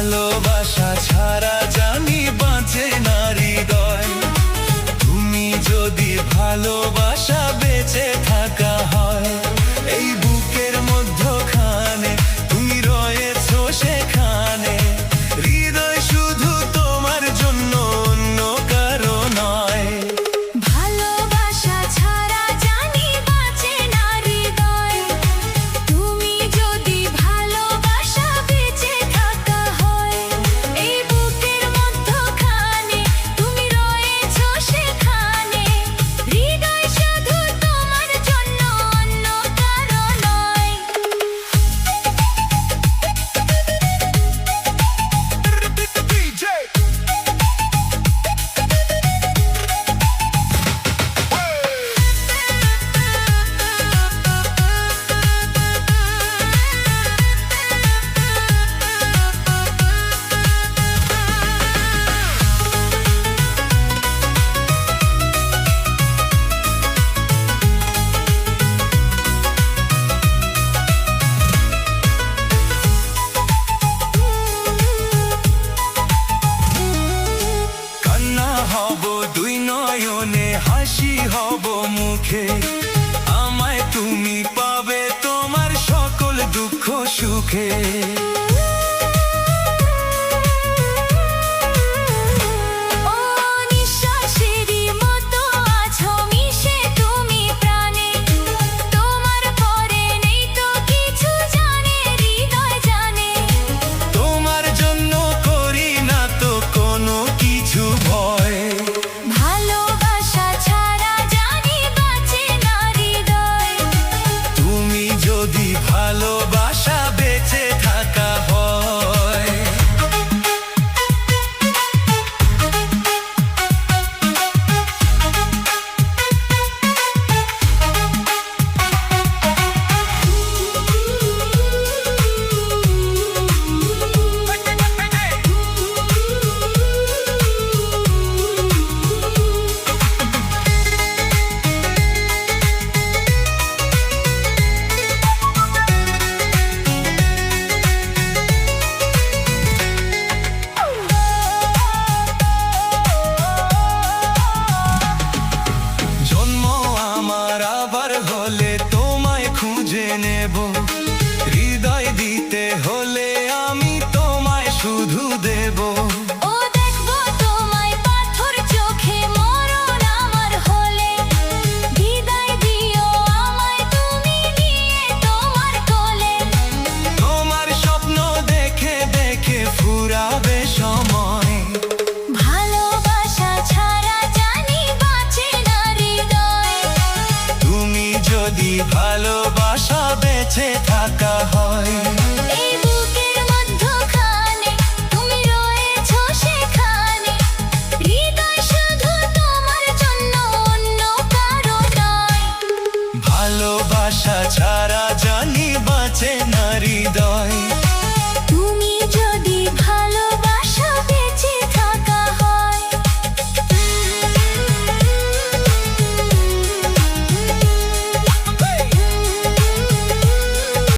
ভালোবাসা ছাড়া জানি বাঁচে না হৃদয়। তুমি যদি ভালোবাসা বেঁচে থাকা হয়, এই বুকের মধ্যখানে তুমি রয়েছো সেখানে। হৃদয় শুধু তোমার জন্য, অন্য কারো নয়। ভালোবাসা ছাড়া জানি বাঁচে না হৃদয়। তুমি যদি ভালোবাসা বেঁচে থাকা হয়, এই বুকের মধ্যখানে তুমি রয়েছো সেখানে। হৃদয় শুধু তোমার জন্য, অন্য কারো নয়। কান্না হব দুই নয়নে, হাসি হব মুখে। আমায় তুমি পাবে তোমার সকল দুঃখ সুখে। ও নিঃশ্বাসেরই মতো আছো মিশে তুমি প্রাণে। তোমার পরে নেই তো কিছু, জানে হৃদয় জানে। তোমার জন্য করি না তো কোনো কিছু ভয়। ভালোবাসা ছাড়া জানি বাঁচে না হৃদয়। তুমি যদি ভালোবাসা বেঁচে থাকা হয়। জন্ম আমার আবার হলে তোমায় খুঁজে নেব। হৃদয় দিতে হলে আমি তোমায় শুধু দেব। ও দেখবো তোমায় পাথর চোখে, মরণ আমার হলে। বিদায় দিও আমায় তুমি নিয়ে তোমার কোলে। তোমার স্বপ্ন দেখে দেখে ফুরাবে সময়। ভালোবাসা ছাড়া জানি বাঁচে না হৃদয়। তুমি যদি ভালোবাসা বেঁচে থাকা হয়।